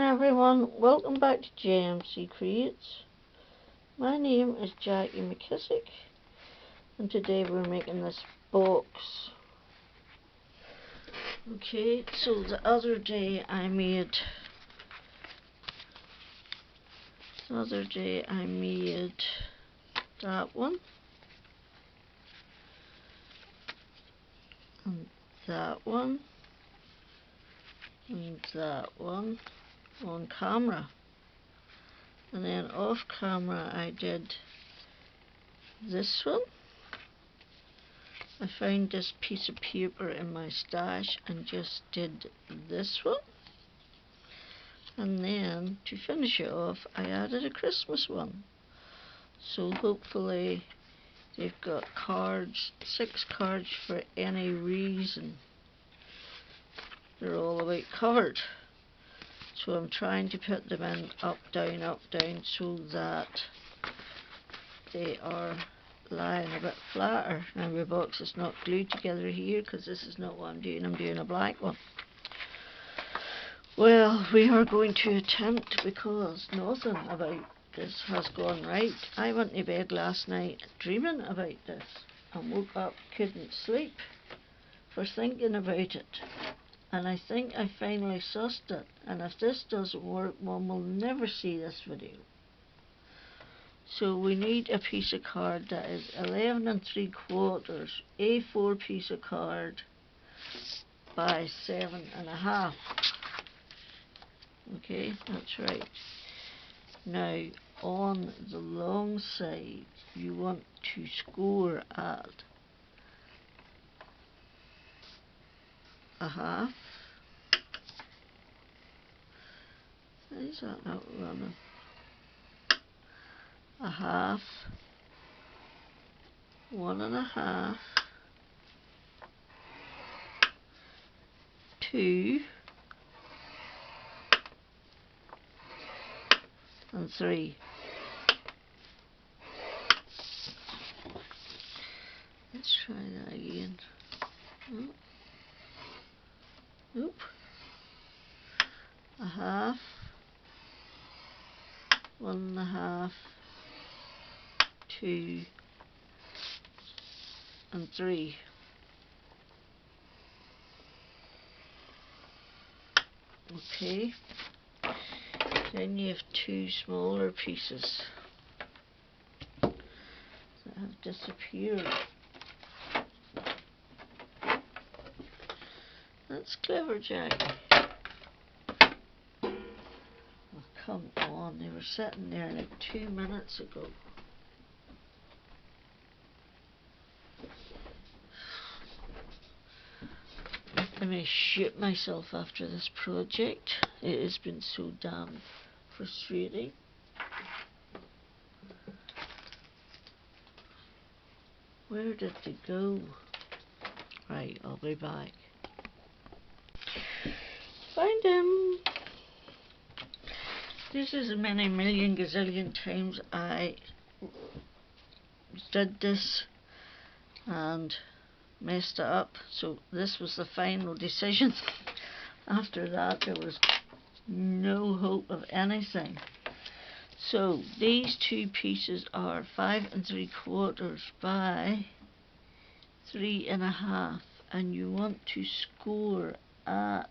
everyone, welcome back to JMC Creates. My name is Jackie McKissick and today we're making this box. Okay, so the other day I made that one and that one and that one on camera, and then off camera I did this one. I found this piece of paper in my stash and just did this one, and then to finish it off I added a Christmas one. So hopefully they've got cards, 6 cards for any reason. They're all the way covered. So I'm trying to put them in up, down, so that they are lying a bit flatter. Now my box is not glued together here because this is not what I'm doing a black one. Well, we are going to attempt, because nothing about this has gone right. I went to bed last night dreaming about this and woke up, couldn't sleep for thinking about it. And I think I finally sussed it, and if this doesn't work, Mum will never see this video. So we need a piece of card that is 11 3/4 A4 piece of card by 7.5. Okay, that's right. Now on the long side you want to score at a half. Is that not running? A half, 1.5, 2, and 3. Let's try that again. Oh. Nope. A half, 1.5, 2, and 3. Okay. Then you have 2 smaller pieces that have disappeared. That's clever, Jack. Oh, come on, they were sitting there like 2 minutes ago. I may shoot myself after this project. It has been so damn frustrating. Where did they go? Right, I'll be back. Find him. This is many million gazillion times I did this and messed it up, so this was the final decision. After that there was no hope of anything. So these 2 pieces are 5 3/4 by 3.5, and you want to score at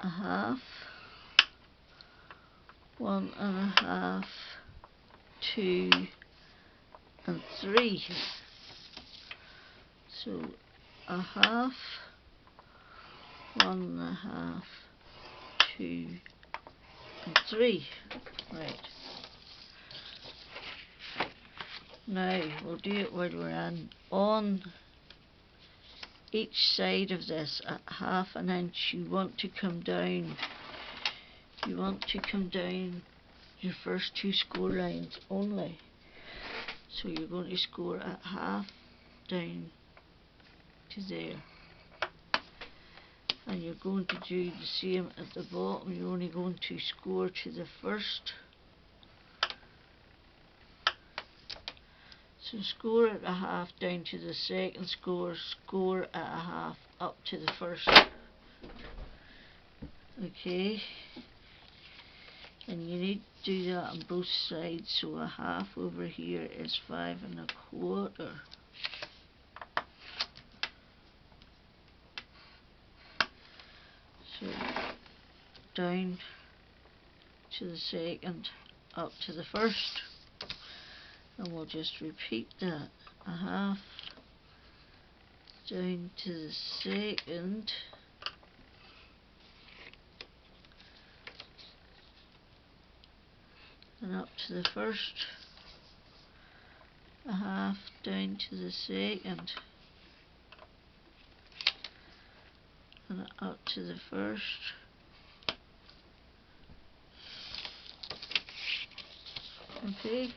a half, 1.5, 2, and 3. So a half, 1.5, 2, and 3. Right. Now we'll do it while we're on each side of this at 1/2 inch. You want to come down. You want to come down your first 2 score lines only. So you're going to score at half down to there, and you're going to do the same at the bottom. You're only going to score to the first. So score at a half down to the second score, score at a half up to the first. Okay, and you need to do that on both sides, so a half over here is 5 1/4. So down to the second, up to the first, and we'll just repeat that. A half down to the second, and up to the first, a half down to the second, and up to the first, okay.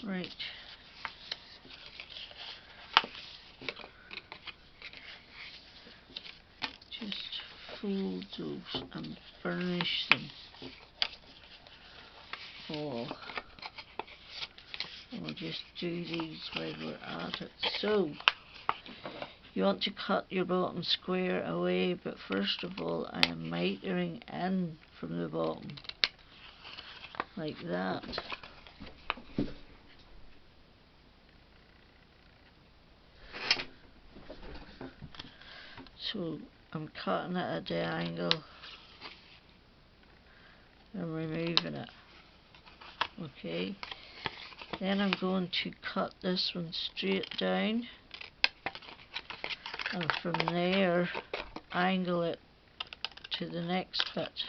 Right. Just fold those and burnish them all. And we'll just do these while we're at it. So, you want to cut your bottom square away, but first of all I am mitering in from the bottom, like that. So I'm cutting at a diagonal and removing it. Okay, then I'm going to cut this one straight down, and from there angle it to the next bit.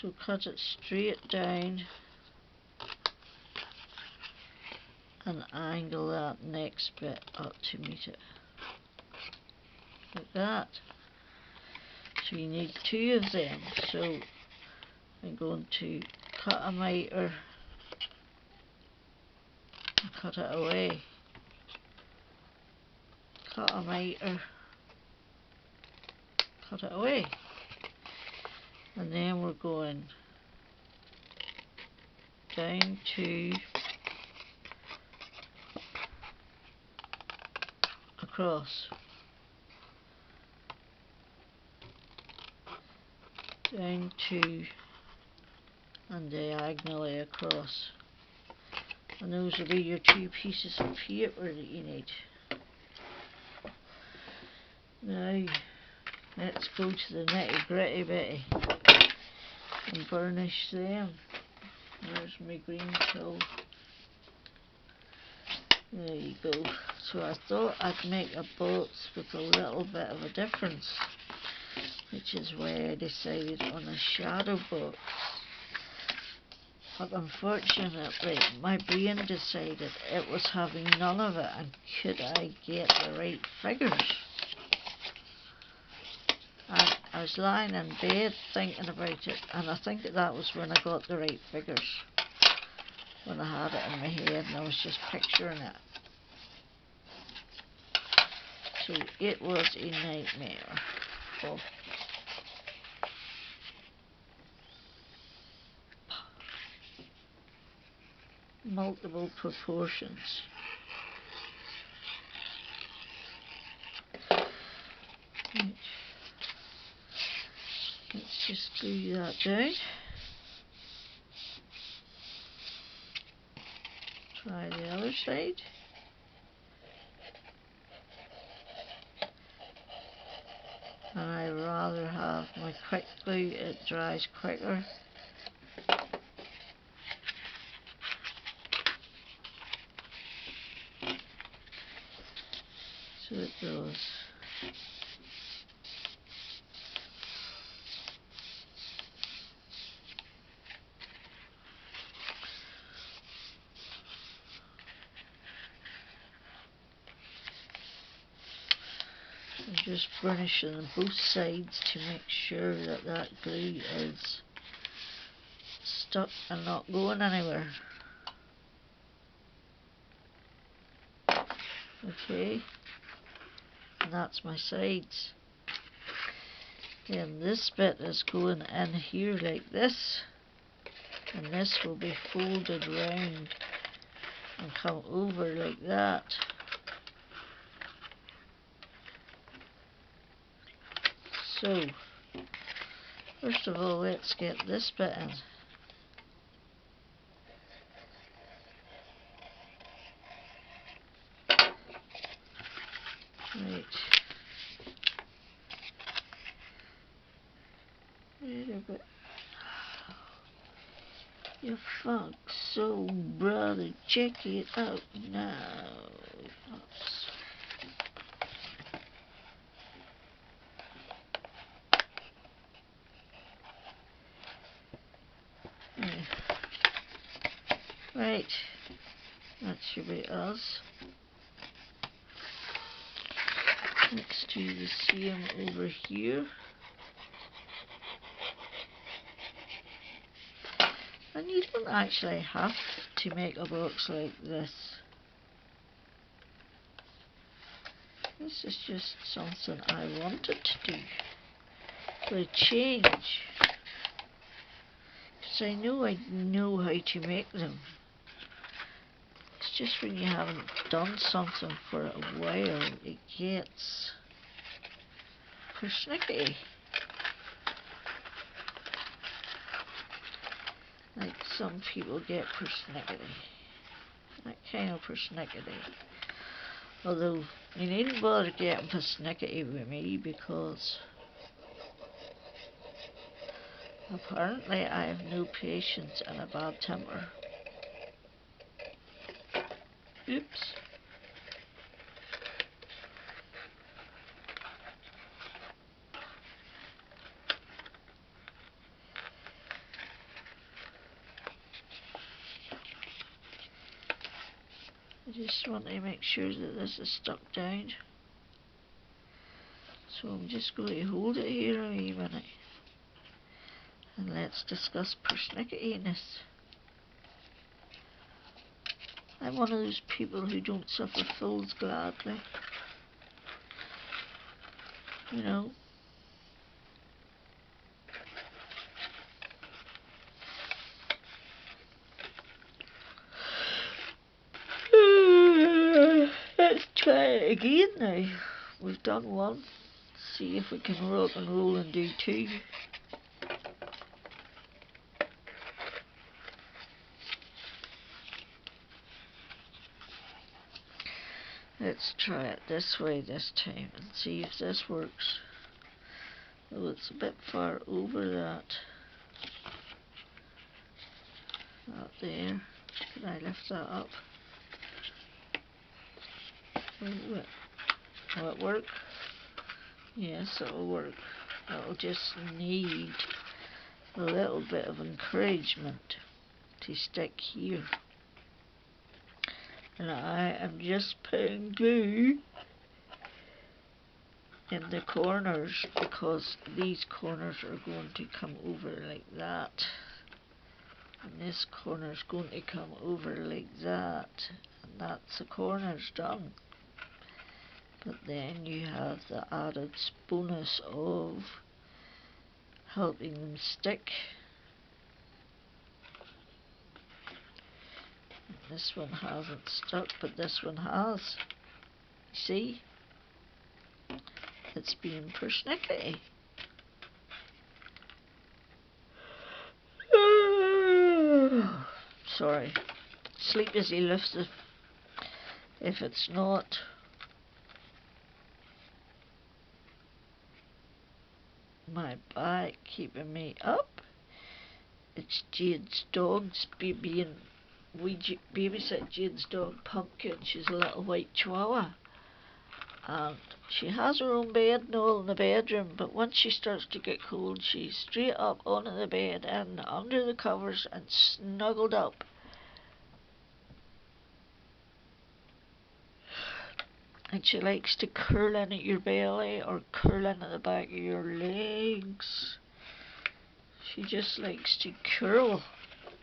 So cut it straight down and angle that next bit up to meet it, like that. So you need 2 of them, so I'm going to cut a miter and cut it away, cut a miter, cut it away, and then we're going down to across, down to and diagonally across, and those will be your 2 pieces of paper that you need. Now let's go to the nitty gritty bitty and burnish them. There's my green tool. There you go. So I thought I'd make a box with a little bit of a difference, which is why I decided on a shadow box. But unfortunately my brain decided it was having none of it, and could I get the right figures? And I was lying in bed thinking about it, and I think that was when I got the right figures, when I had it in my head and I was just picturing it. So it was a nightmare of multiple proportions. Right. Let's just glue that down. Try the other side. And I rather have my quick glue, it dries quicker. So it does. I'm just burnishing both sides to make sure that that glue is stuck and not going anywhere. Okay, and that's my sides. Then this bit is going in here like this, and this will be folded round and come over like that. So, first of all, let's get this bit in. Right. Wait a bit. You funk so, brother, check it out now. Oops. Right, that should be us. Let's do the same over here. And you don't actually have to make a box like this. This is just something I wanted to do for a change. Because I know how to make them. It's just when you haven't done something for a while, it gets persnickety. Like some people get persnickety. That kind of persnickety. Although, you needn't bother getting persnickety with me because apparently I have no patience and a bad temper. Oops. I just want to make sure that this is stuck down. So I'm just going to hold it here a wee minute. And let's discuss persnicketiness. I'm one of those people who don't suffer fools gladly. You know. Let's try it again now. We've done one. See if we can rock and roll and do two. Let's try it this way this time and see if this works. Oh, it's a bit far over that. That there. Can I lift that up? Will it work? Yes, it'll work. It'll just need a little bit of encouragement to stick here. And I am just putting glue in the corners because these corners are going to come over like that. And this corner is going to come over like that. And that's the corners done. But then you have the added bonus of helping them stick. And this one hasn't stuck, but this one has. See? It's being persnickety. Sorry. Sleep as he lifts it. If it's not my back keeping me up, it's Jade's dog's baby, and we babysit Jade's dog Pumpkin. She's a little white chihuahua, and she has her own bed and all in the bedroom, but once she starts to get cold, she's straight up onto the bed and under the covers and snuggled up. And she likes to curl in at your belly or curl in at the back of your legs. She just likes to curl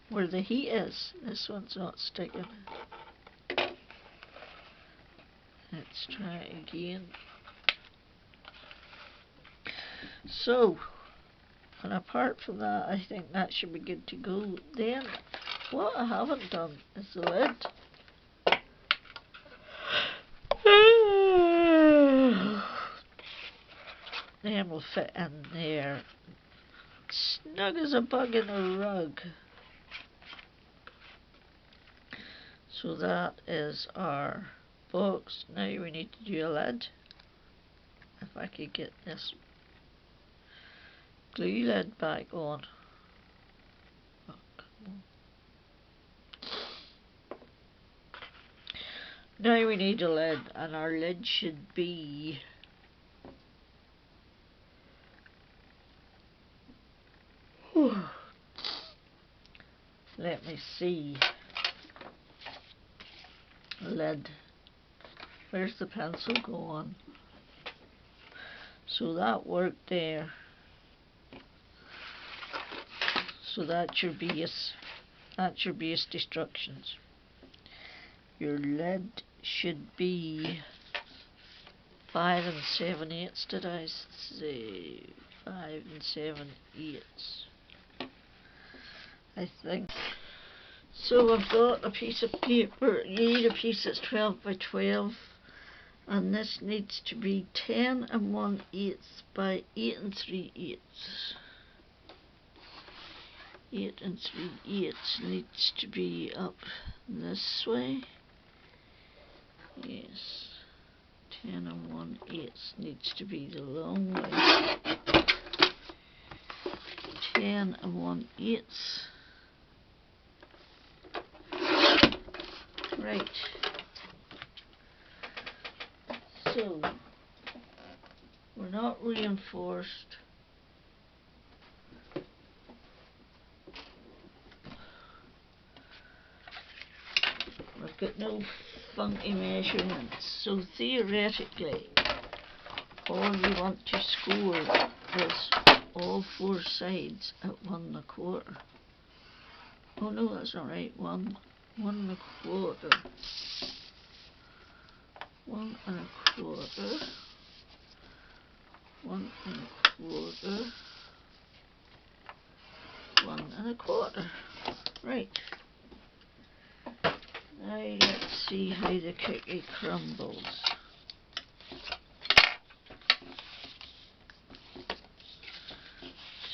where the heat is. This one's not sticking. Let's try it again. So, and apart from that, I think that should be good to go. Then, what I haven't done is the lid. Them will fit in there snug as a bug in a rug. So that is our box. Now we need to do a lid. If I could get this glue lid back on. Oh, come on. Now we need a lid, and our lid should be let me see. Lid. Where's the pencil going? So that worked there. So that's your base. That's your base instructions. Your lid should be 5 7/8. Did I say 5 7/8? I think. So I've got a piece of paper. You need a piece that's 12 by 12, and this needs to be 10 1/8 by 8 3/8. 8 3/8 needs to be up this way. Yes. 10 1/8 needs to be the long way. 10 1/8. Right. So we're not reinforced. We've got no funky measurements. So theoretically, all you want to score is all 4 sides at 1 1/4. Oh no, that's not right. 1 1 1/4. 1 1/4. 1 1/4. 1 1/4. Right. Now let's see how the cookie crumbles.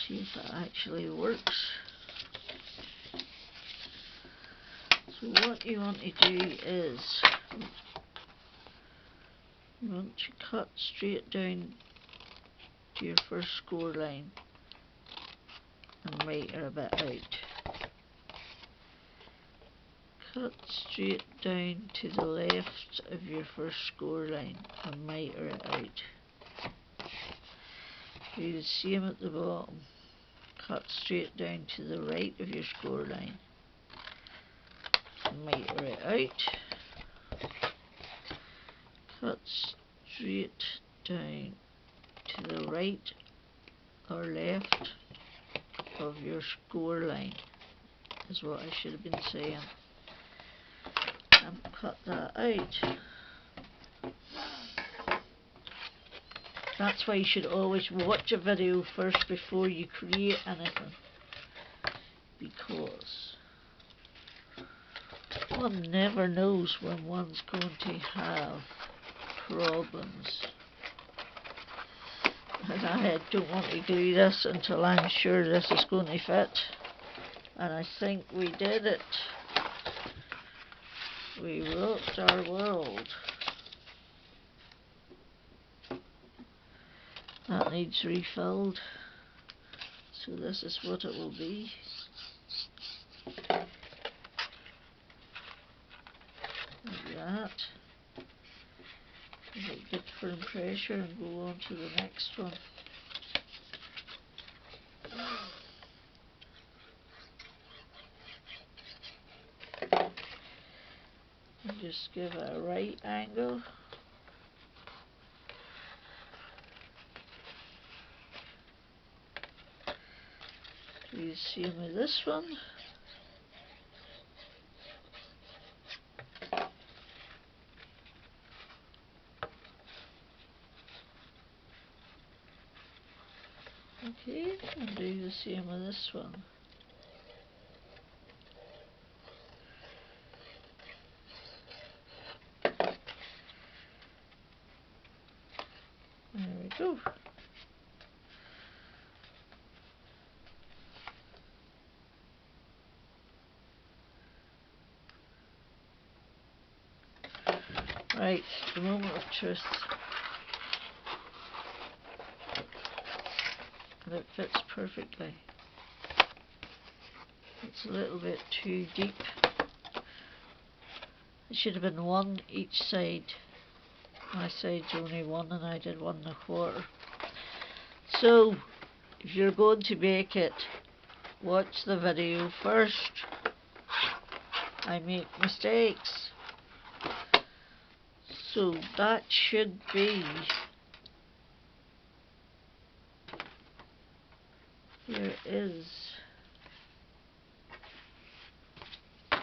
See if it actually works. So what you want to do is you want to cut straight down to your first score line and miter a bit out. Cut straight down to the left of your first score line and miter it out. Do the same at the bottom. Cut straight down to the right of your score line and miter it out. Cut straight down to the right or left of your score line is what I should have been saying. And cut that out. That's why you should always watch a video first before you create anything, because one never knows when one's going to have problems. And I don't want to do this until I'm sure this is going to fit, and I think we did it. We rocked our world. That needs refilled, so this is what it will be. Like that. Is it good for pressure and go on to the next one. And just give it a right angle. Do the same with this one. Okay, and do the same with this one. There we go. Right, the moment of truth. And it fits perfectly. It's a little bit too deep. It should have been one each side. My side's only one and I did 1 1/4. So, if you're going to bake it, watch the video first. I make mistakes. So that should be, here is a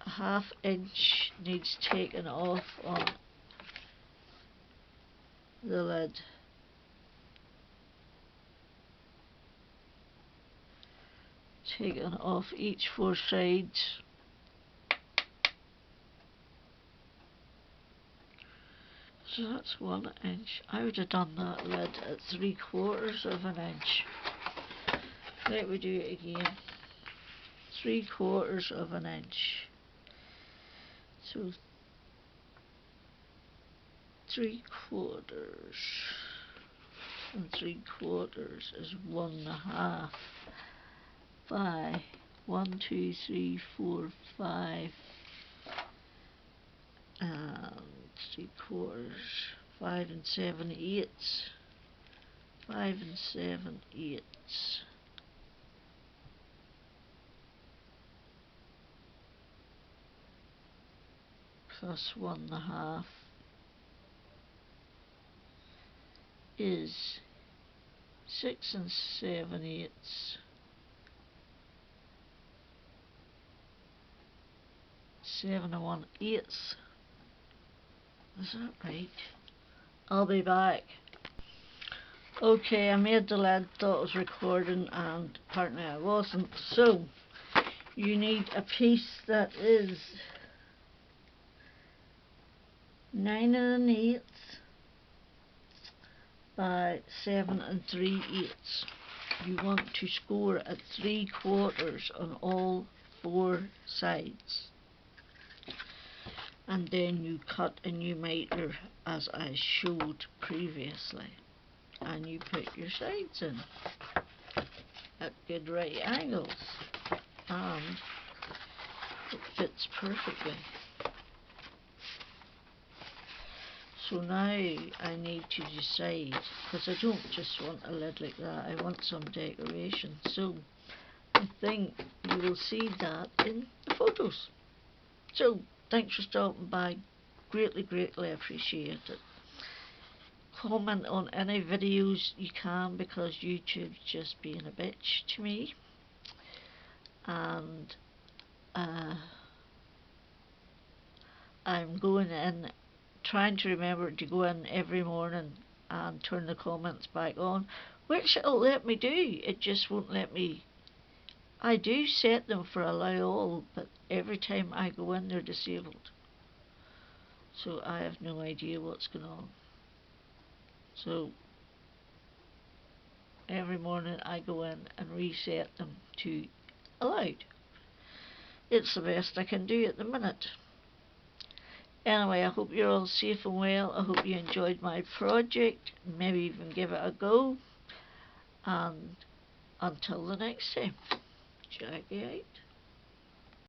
1/2 inch needs taken off on the lid. Taken off each 4 sides. So that's 1 inch. I would have done that lid at 3/4 of an inch. Let me do it again. 3/4 of an inch. So 3/4 and 3/4 is 1 1/2 by 1 2 3 4 5 and 3/4, 5 and 7/8, 5 and 7/8 plus 1 1/2 is 6 and 7/8. 7 and 1/8. Is that right? I'll be back. Okay, I made the lid, thought I was recording, and apparently I wasn't. So, you need a piece that is 9 1/8 by 7 3/8. You want to score at 3/4 on all 4 sides. And then you cut a new miter as I showed previously, and you put your sides in at good right angles, and it fits perfectly. So now I need to decide, because I don't just want a lid like that, I want some decoration. So I think you will see that in the photos. So thanks for stopping by, greatly appreciate it. Comment on any videos you can, because YouTube's just being a bitch to me, and I'm going in, trying to remember to go in every morning and turn the comments back on, which it'll let me do. It just won't let me. I do set them for allow all, but every time I go in they're disabled, so I have no idea what's going on. So every morning I go in and reset them to allowed. It's the best I can do at the minute. Anyway, I hope you're all safe and well. I hope you enjoyed my project. Maybe even give it a go. And until the next time, Jackie out.